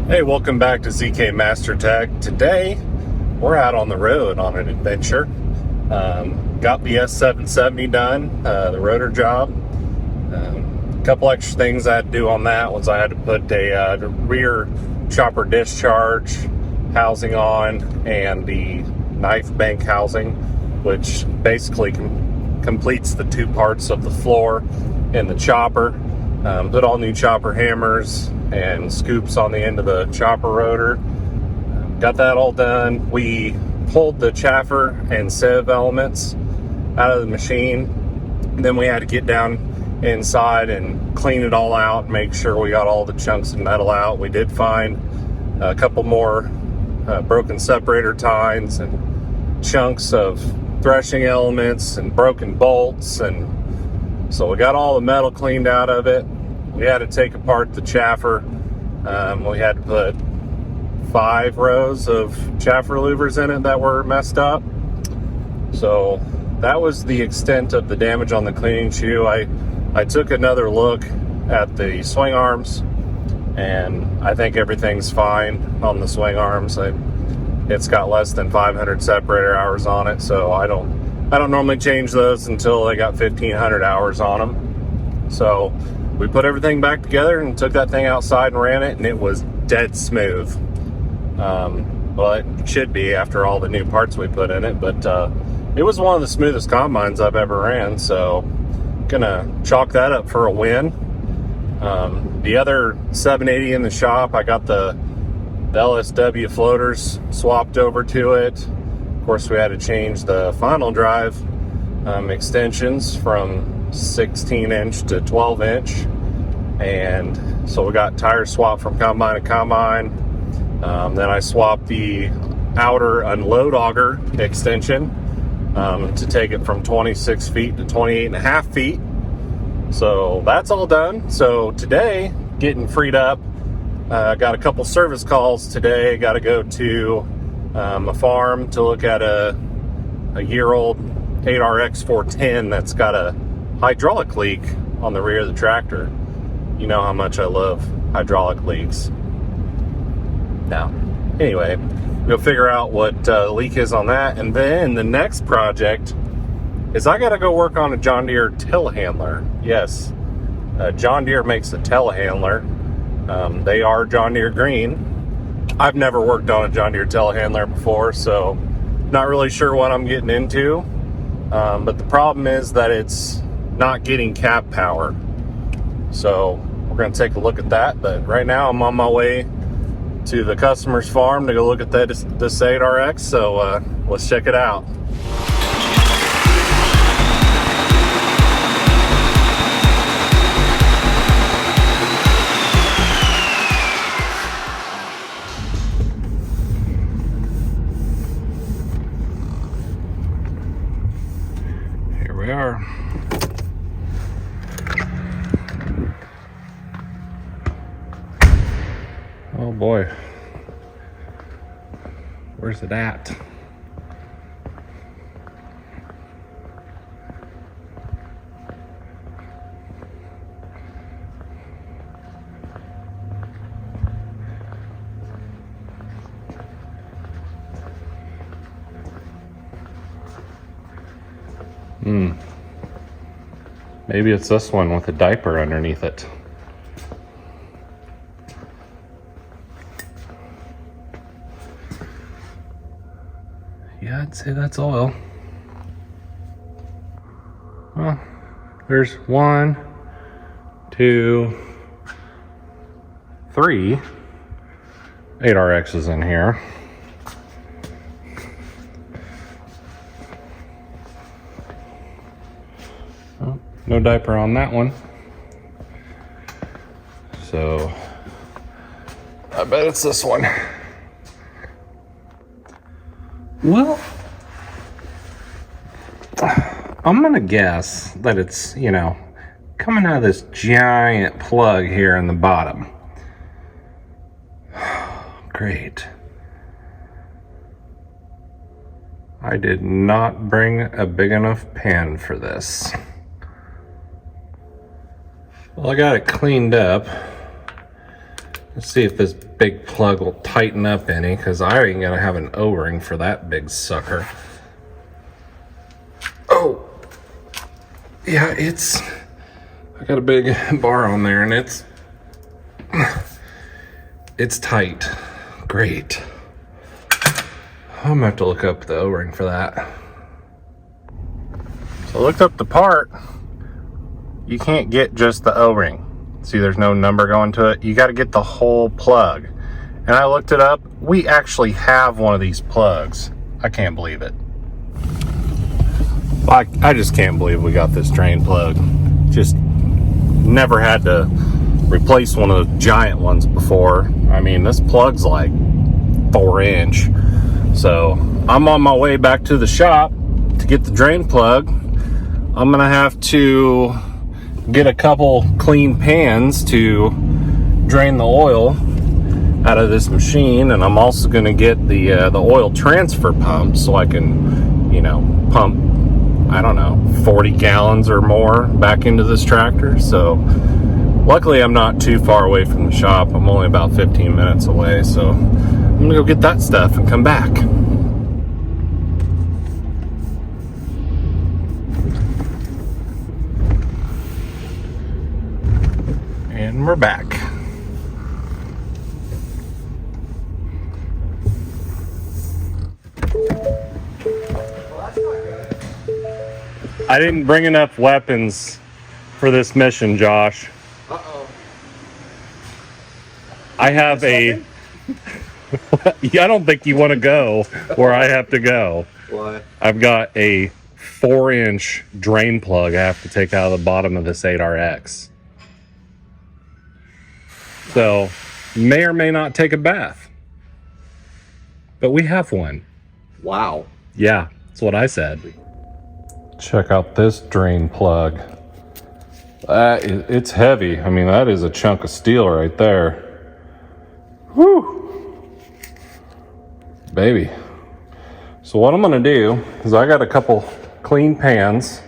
Hey, welcome back to ZK Master Tech. Today, we're out on the road on an adventure. Got the S770 done, the rotor job. A couple extra things I had to do on that was I had to put a rear chopper discharge housing on and the knife bank housing, which basically completes the two parts of the floor and the chopper. Put all new chopper hammers and scoops on the end of the chopper rotor. Got that all done. We pulled the chaffer and sieve elements out of the machine. Then we had to get down inside and clean it all out, make sure we got all the chunks of metal out. We did find a couple more broken separator tines and chunks of threshing elements and broken bolts, and so we got all the metal cleaned out of it. We had to take apart the chaffer. We had to put 5 rows of chaffer louvers in it that were messed up. So that was the extent of the damage on the cleaning shoe. I took another look at the swing arms, and I think everything's fine on the swing arms. It's got less than 500 separator hours on it, so I don't normally change those until they got 1,500 hours on them. So we put everything back together and took that thing outside and ran it, and it was dead smooth. Well, it should be after all the new parts we put in it, but it was one of the smoothest combines I've ever ran, so gonna chalk that up for a win. The other 780 in the shop, I got the LSW floaters swapped over to it. Of course, we had to change the final drive extensions from 16-inch to 12-inch, and so we got tires swapped from combine to combine. Then I swapped the outer unload auger extension to take it from 26 feet to 28.5 feet. So that's all done. So today, getting freed up. Got a couple service calls today. Got to go to a farm to look at a year-old 8RX 410 that's got a hydraulic leak on the rear of the tractor. You know how much I love hydraulic leaks. Now, anyway, we'll figure out what the leak is on that, and then the next project is I got to go work on a John Deere Telehandler. Yes, John Deere makes a Telehandler. They are John Deere green. I've never worked on a John Deere Telehandler before, so not really sure what I'm getting into. But the problem is that it's not getting cab power. So we're going to take a look at that. But right now I'm on my way to the customer's farm to go look at this 8RX. So let's check it out. Here we are. Oh boy, where's it at? Maybe it's this one with a diaper underneath it. Yeah, I'd say that's oil. Well, there's 1, 2, 3 8RXs in here. Oh, no diaper on that one. So I bet it's this one. Well, I'm gonna guess that it's, coming out of this giant plug here in the bottom. Great. I did not bring a big enough pan for this. Well, I got it cleaned up. Let's see if this big plug will tighten up any, because I ain't gonna have an O-ring for that big sucker. Oh, yeah, I got a big bar on there, and it's tight. Great. I'm gonna have to look up the O-ring for that. So I looked up the part. You can't get just the O-ring. See, there's no number going to it. You got to get the whole plug. And I looked it up. We actually have one of these plugs. I can't believe it. I just can't believe we got this drain plug. Just never had to replace one of the giant ones before. I mean, this plug's like 4-inch. So I'm on my way back to the shop to get the drain plug. I'm gonna have to get a couple clean pans to drain the oil out of this machine, and I'm also gonna get the oil transfer pump so I can, you know, pump, I don't know, 40 gallons or more back into this tractor. So luckily I'm not too far away from the shop. I'm only about 15 minutes away, so I'm gonna go get that stuff and come back. And we're back. I didn't bring enough weapons for this mission, Josh. Uh-oh. I have a... I don't think you want to go where I have to go. What? I've got a 4-inch drain plug I have to take out of the bottom of this 8RX. So, may or may not take a bath. But we have one. Wow. Yeah, that's what I said. Check out this drain plug. It's heavy. I mean, that is a chunk of steel right there. Whew. Baby. So what I'm gonna do is I got a couple clean pans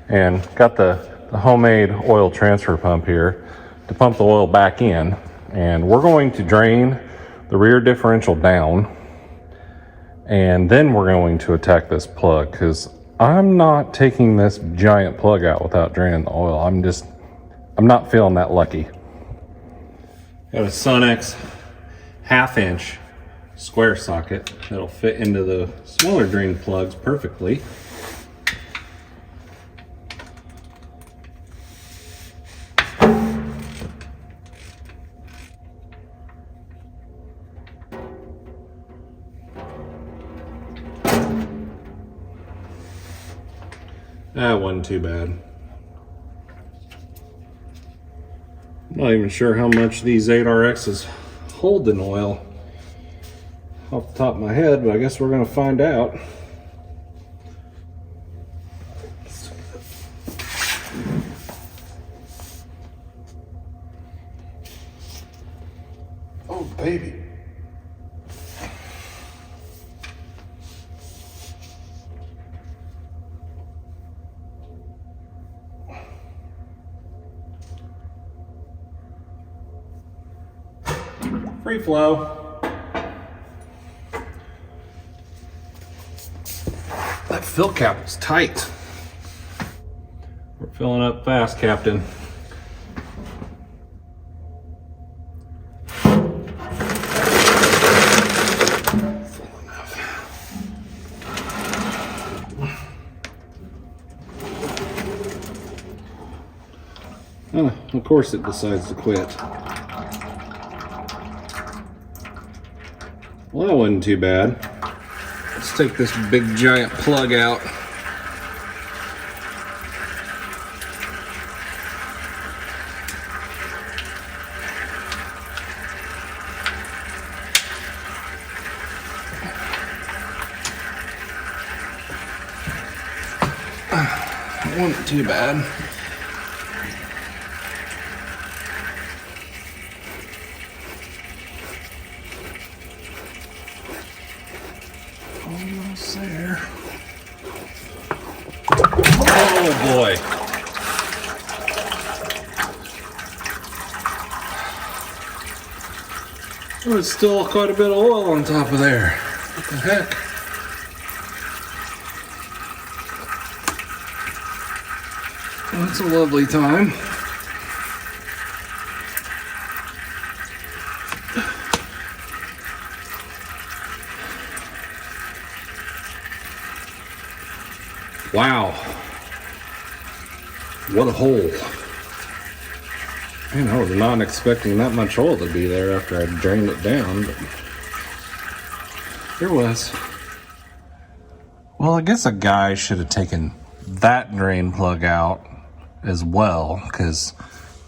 and got the homemade oil transfer pump here to pump the oil back in, and we're going to drain the rear differential down, and then we're going to attack this plug, because I'm not taking this giant plug out without draining the oil. I'm not feeling that lucky. Got a Sonex 1/2-inch square socket that'll fit into the smaller drain plugs perfectly. That wasn't too bad. I'm not even sure how much these 8RXs hold in oil off the top of my head, but I guess we're gonna find out. Oh, baby. Free flow. That fill cap is tight. We're filling up fast, Captain. Full enough. Oh, of course it decides to quit. Well, that wasn't too bad. Let's take this big giant plug out. That wasn't too bad. Almost there. Oh boy. There's still quite a bit of oil on top of there. What the heck? That's a lovely time. Wow. What a hole. Man, I was not expecting that much oil to be there after I drained it down, but there was. Well, I guess a guy should have taken that drain plug out as well, because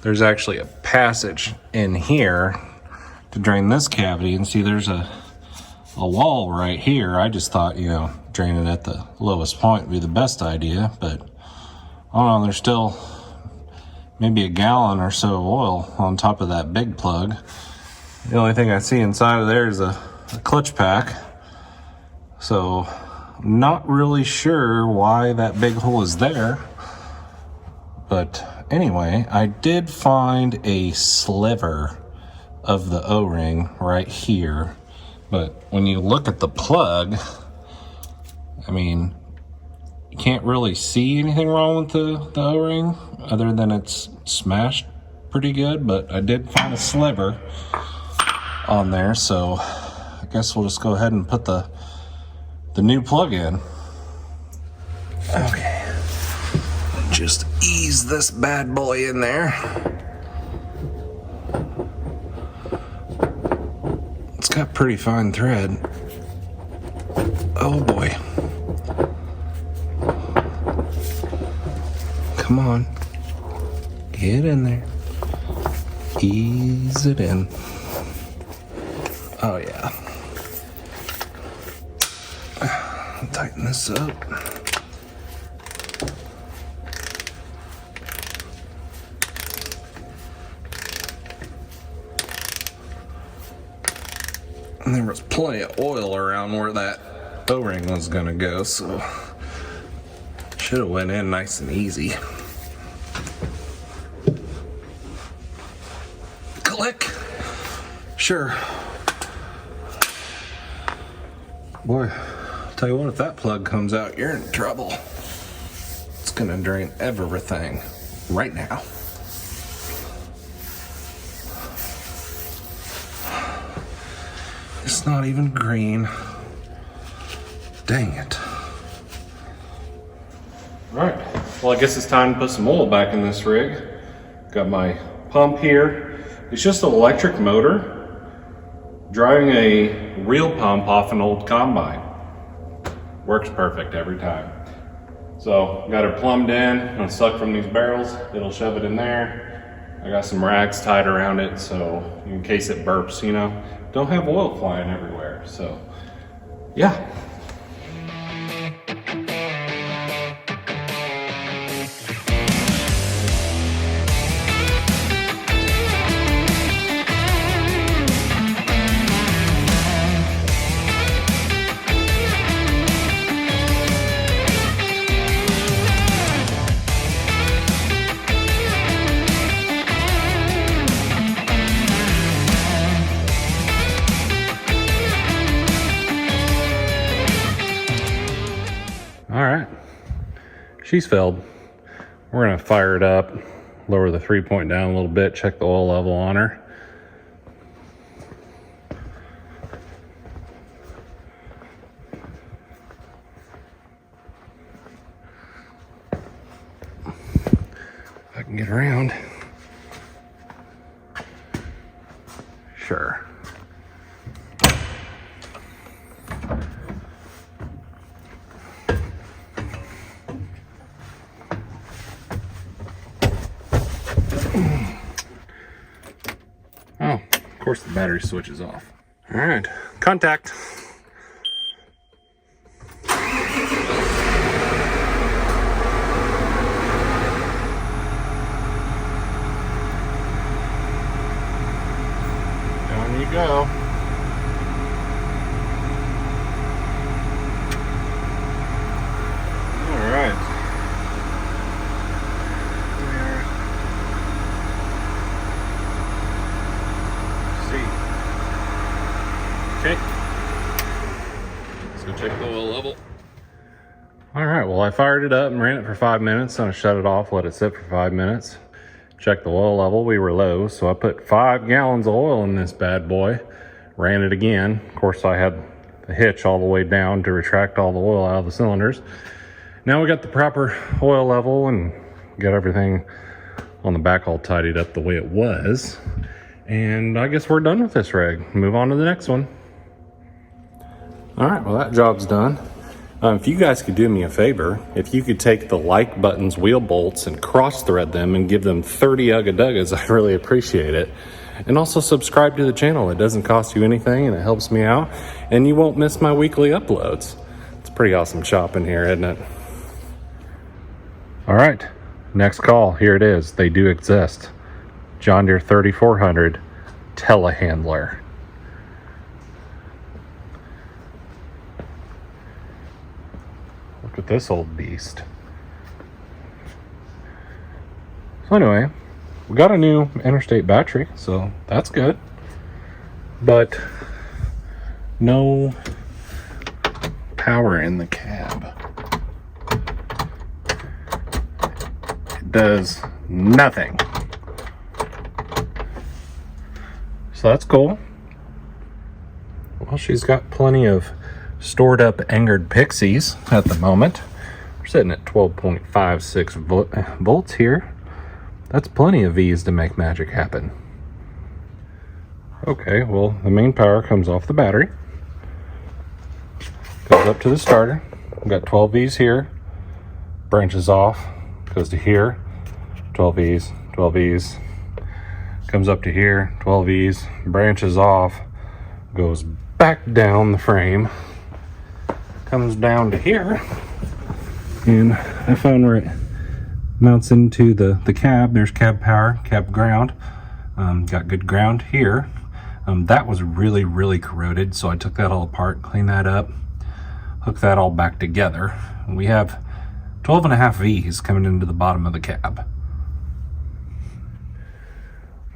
there's actually a passage in here to drain this cavity, and see there's a wall right here. I just thought, you know, draining at the lowest point would be the best idea, but I don't know, there's still maybe a gallon or so of oil on top of that big plug. The only thing I see inside of there is a clutch pack, so I'm not really sure why that big hole is there. But anyway, I did find a sliver of the O-ring right here, but when you look at the plug, I mean, you can't really see anything wrong with the O-ring other than it's smashed pretty good, but I did find a sliver on there, so I guess we'll just go ahead and put the new plug in. Okay. Just ease this bad boy in there. It's got pretty fine thread. Oh boy. Come on. Get in there. Ease it in. Oh yeah. Tighten this up. And there was plenty of oil around where that O-ring was gonna go, so should have went in nice and easy. Click. Sure. Boy, I'll tell you what, if that plug comes out, you're in trouble. It's gonna drain everything right now. It's not even green. Dang it. Alright, well I guess it's time to put some oil back in this rig. Got my pump here. It's just an electric motor driving a real pump off an old combine. Works perfect every time. So got it plumbed in, and suck from these barrels. It'll shove it in there. I got some rags tied around it so in case it burps, you know, don't have oil flying everywhere. So yeah. She's filled. We're gonna fire it up, lower the 3-point down a little bit, check the oil level on her. If I can get around. Sure. Oh, of course the battery switch is off. All right, contact. Down you go. All right. See. Okay. Let's go check the oil level. All right, well, I fired it up and ran it for 5 minutes. I'm gonna shut it off, let it sit for 5 minutes. Check the oil level, we were low, so I put 5 gallons of oil in this bad boy. Ran it again. Of course, I had the hitch all the way down to retract all the oil out of the cylinders. Now we got the proper oil level and got everything on the back all tidied up the way it was. And I guess we're done with this rig. Move on to the next one. All right, well, that job's done. If you guys could do me a favor, if you could take the like buttons, wheel bolts, and cross thread them and give them 30 ugga-duggas, I really appreciate it. And also subscribe to the channel. It doesn't cost you anything and it helps me out. And you won't miss my weekly uploads. It's a pretty awesome shop in here, isn't it? All right, next call. Here it is. They do exist. John Deere 3400 Telehandler. Look at this old beast. So anyway, we got a new interstate battery, so that's good. But no power in the cab. It does nothing. So that's cool. Well, she's got plenty of stored up angered pixies at the moment. We're sitting at 12.56 volts here. That's plenty of V's to make magic happen. Okay, well, the main power comes off the battery. Goes up to the starter. We've got 12 V's here. Branches off. Goes to here. 12 V's. 12 V's. Comes up to here. 12 V's. Branches off. Goes back down the frame. Comes down to here. And I found where it mounts into the cab. There's cab power, cab ground. Got good ground here. That was really corroded, so I took that all apart, cleaned that up, hooked that all back together. And we have 12.5 V's coming into the bottom of the cab.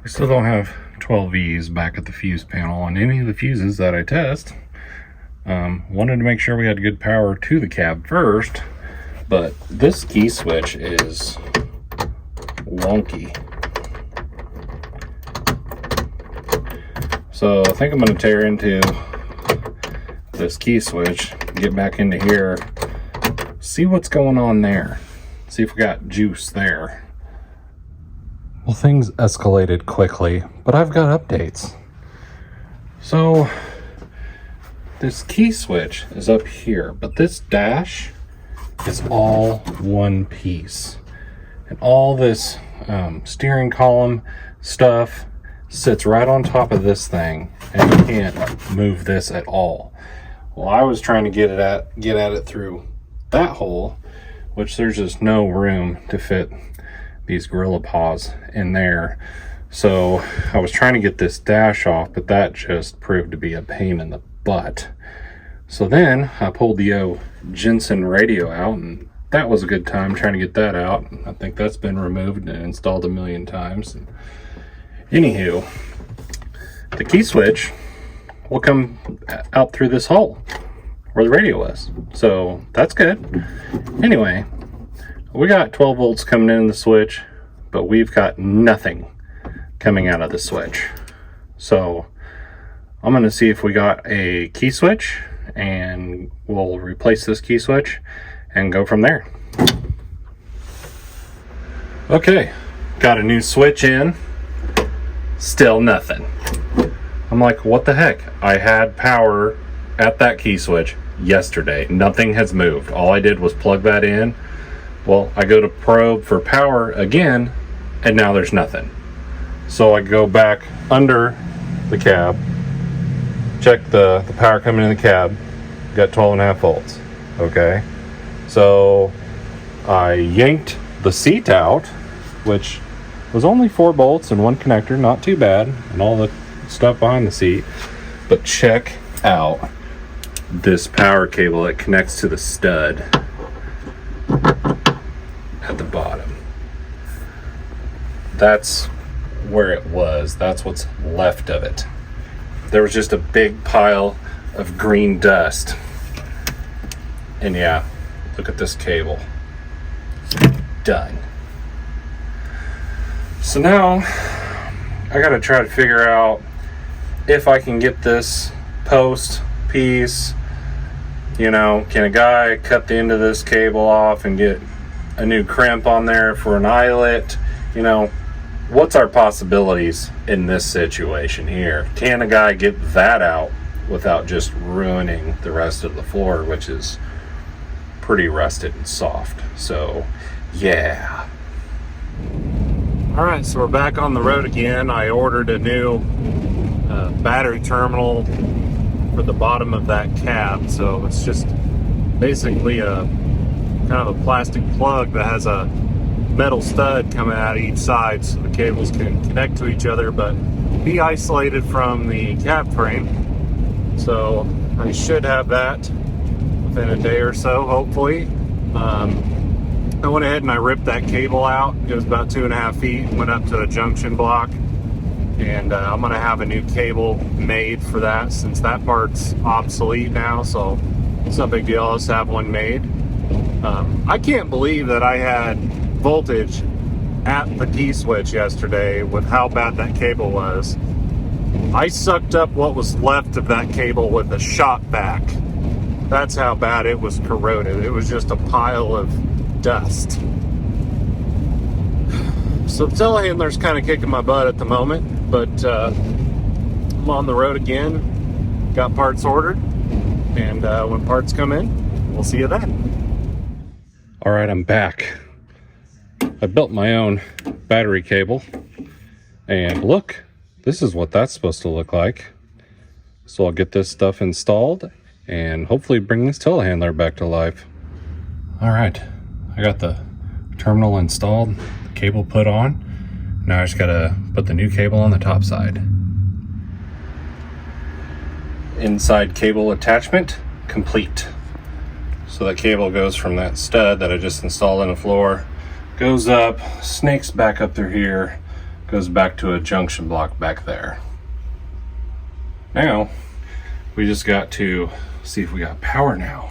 We still don't have 12 V's back at the fuse panel on any of the fuses that I test. Wanted to make sure we had good power to the cab first, but this key switch is wonky. So I think I'm going to tear into this key switch, get back into here, see what's going on there, see if we got juice there. Well, things escalated quickly, but I've got updates. So this key switch is up here, but this dash is all one piece. And all this steering column stuff sits right on top of this thing, and you can't move this at all. Well, I was trying to get at it through that hole, which there's just no room to fit these gorilla paws in there. So I was trying to get this dash off, but that just proved to be a pain in the butt. So then I pulled the Jensen radio out, and that was a good time trying to get that out. I think that's been removed and installed a million times. Anywho, the key switch will come out through this hole where the radio was. So that's good. Anyway, we got 12 volts coming in the switch, but we've got nothing coming out of the switch. So I'm going to see if we got a key switch, and we'll replace this key switch and go from there. Okay, got a new switch in. Still nothing. I'm like, what the heck? I had power at that key switch yesterday. Nothing has moved. All I did was plug that in. Well, I go to probe for power again, and now there's nothing. So I go back under the cab, check the power coming in the cab, got 12.5 volts. Okay, so I yanked the seat out, which was only 4 bolts and 1 connector, not too bad, and all the stuff behind the seat. But check out this power cable that connects to the stud at the bottom. That's where it was. That's what's left of it. there was just a big pile of green dust. And yeah, look at this cable. Done. So now I gotta try to figure out if I can get this post piece, you know, can a guy cut the end of this cable off and get a new crimp on there for an eyelet? You know, what's our possibilities in this situation here? Can a guy get that out without just ruining the rest of the floor, which is pretty rusted and soft? So yeah. All right, so we're back on the road again. I ordered a new battery terminal for the bottom of that cab. So it's just basically a kind of a plastic plug that has a metal stud coming out of each side so the cables can connect to each other but be isolated from the cab frame. So I should have that within a day or so, hopefully. I went ahead and I ripped that cable out. It was about 2.5 feet, went up to a junction block, and I'm gonna have a new cable made for that since that part's obsolete now, so it's no big deal. I'll just have one made. I can't believe that I had voltage at the key switch yesterday with how bad that cable was. I sucked up what was left of that cable with a shot vac. That's how bad it was corroded. It was just a pile of dust. So the telehandler's kind of kicking my butt at the moment, but I'm on the road again. Got parts ordered, and when parts come in, we'll see you then. All right, I'm back. I built my own battery cable, and look, this is what that's supposed to look like. So I'll get this stuff installed and hopefully bring this telehandler back to life. All right, I got the terminal installed, the cable put on. Now I just gotta put the new cable on the top side. Inside cable attachment complete. So that cable goes from that stud that I just installed in the floor, goes up, snakes back up through here, goes back to a junction block back there. Now, we just got to see if we got power now.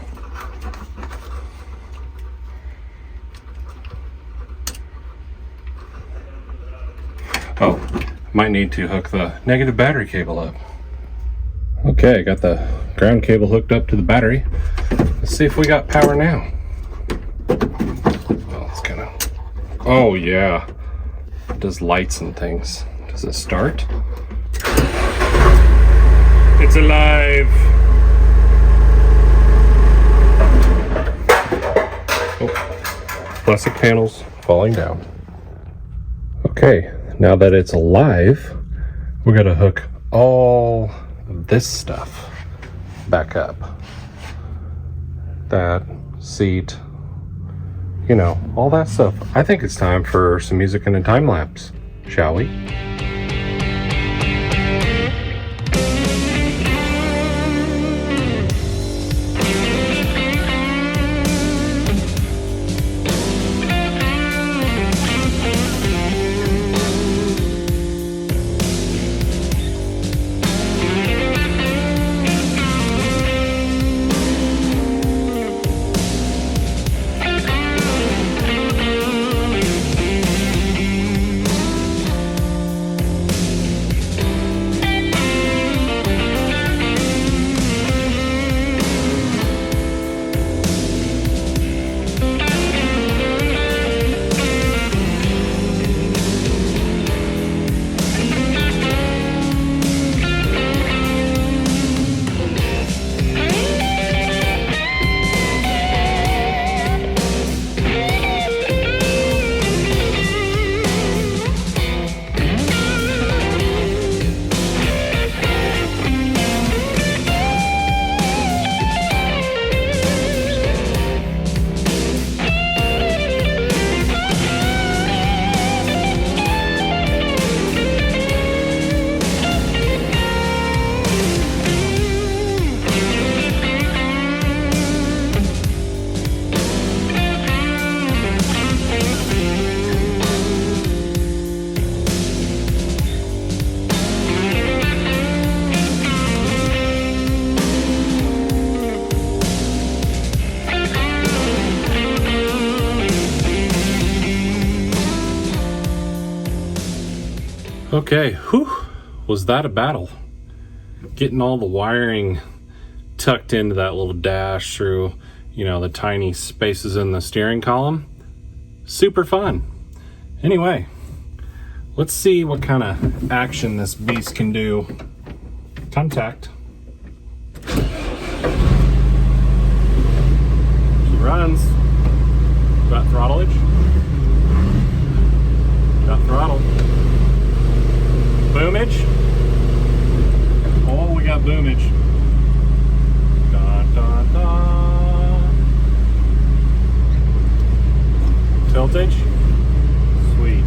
Oh, might need to hook the negative battery cable up. Okay, got the ground cable hooked up to the battery. Let's see if we got power now. Well, it's kind of, oh yeah, it does lights and things. Does it start? It's alive. Oh, plastic panels falling down. Okay, now that it's alive, we're gonna hook all this stuff back up. That seat, you know, all that stuff. I think it's time for some music and a time lapse, shall we? Okay, whew, was that a battle? Getting all the wiring tucked into that little dash through, you know, the tiny spaces in the steering column. Super fun. Anyway, let's see what kind of action this beast can do. Contact. She runs. Got throttlage. Got throttle. Boomage. Oh, we got boomage. Dun, dun, dun. Tiltage. Sweet.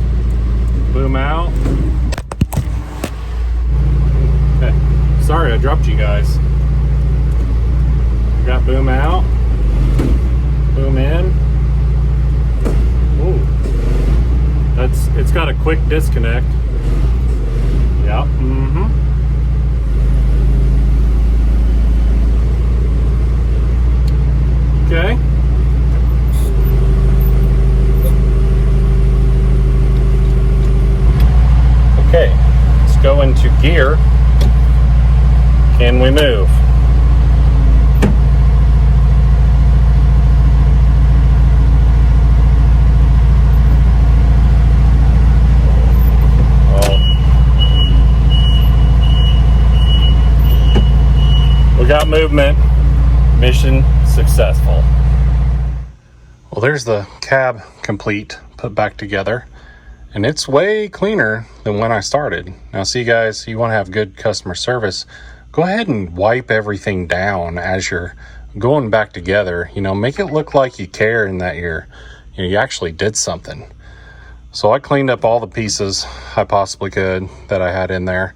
Boom out. Okay. Sorry I dropped you guys. We got boom out. Boom in. Ooh. It's got a quick disconnect. Yep. Mm-hmm. Okay. Okay. Let's go into gear. Can we move? Got movement. Mission successful. Well, there's the cab complete, put back together, and it's way cleaner than when I started. Now see guys, you want to have good customer service, go ahead and wipe everything down as you're going back together. You know, make it look like you care and that you actually did something. So I cleaned up all the pieces I possibly could that I had in there.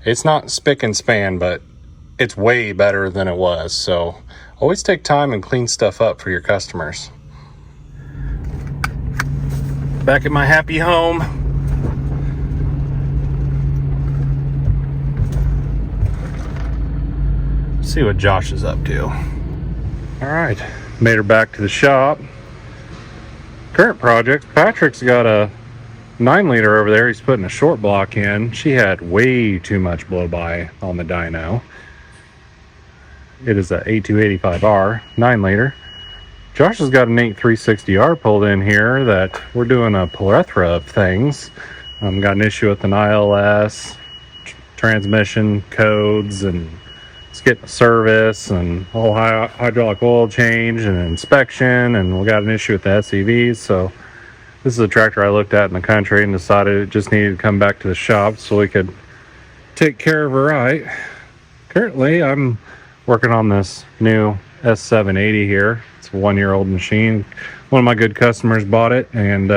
It's not spick and span, but it's way better than it was. So always take time and clean stuff up for your customers. Back at my happy home. See what Josh is up to. All right, made her back to the shop. Current project, Patrick's got a 9-liter over there. He's putting a short block in. She had way too much blow by on the dyno. It is a A285R 9-liter. Josh has got an 8360R pulled in here that we're doing a plethora of things. Got an issue with an ILS, transmission codes, and it's getting service and whole hydraulic oil change and inspection, and we got an issue with the SCVs. So this is a tractor I looked at in the country and decided it just needed to come back to the shop so we could take care of her right. Currently, I'm working on this new S780 here. It's a 1-year-old machine. One of my good customers bought it and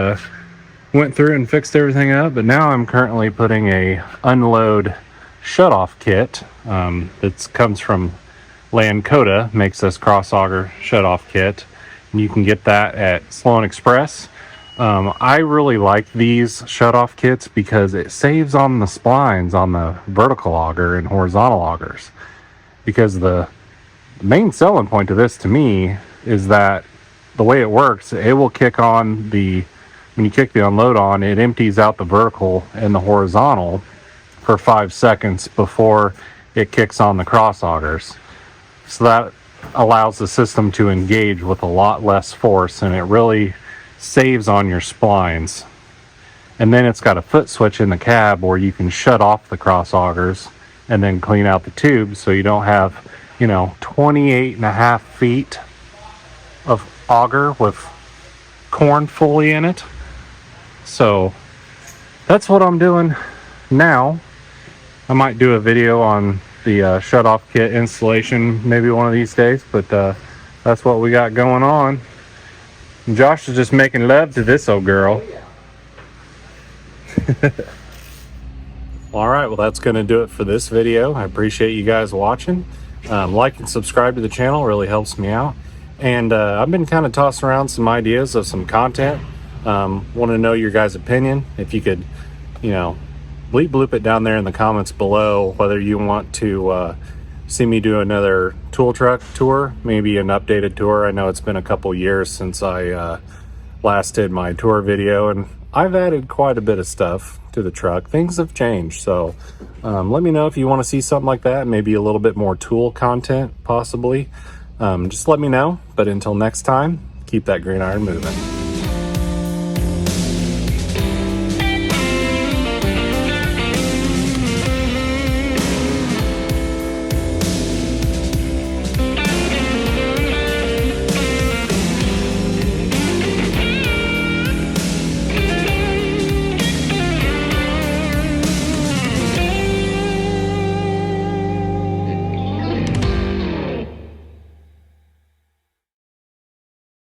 went through and fixed everything up. But now I'm currently putting a unload shutoff kit that comes from Lankota, makes this cross auger shutoff kit. And you can get that at Sloan Express. I really like these shutoff kits because it saves on the splines on the vertical auger and horizontal augers. Because the main selling point of this to me is that the way it works, it will kick on when you kick the unload on, it empties out the vertical and the horizontal for 5 seconds before it kicks on the cross augers. So that allows the system to engage with a lot less force, and it really saves on your splines. And then it's got a foot switch in the cab where you can shut off the cross augers and then clean out the tubes so you don't have, 28.5 feet of auger with corn fully in it. So that's what I'm doing now. I might do a video on the shut-off kit installation maybe one of these days, but that's what we got going on. And Josh is just making love to this old girl. All right, well, that's going to do it for this video. I appreciate you guys watching. Like and subscribe to the channel really helps me out. And I've been kind of tossing around some ideas of some content. Want to know your guys' opinion. If you could, bleep bloop it down there in the comments below, whether you want to see me do another tool truck tour, maybe an updated tour. I know it's been a couple years since I last did my tour video, and I've added quite a bit of stuff to the truck. Things have changed. So let me know if you want to see something like that, maybe a little bit more tool content possibly. Just let me know. But until next time, keep that green iron moving.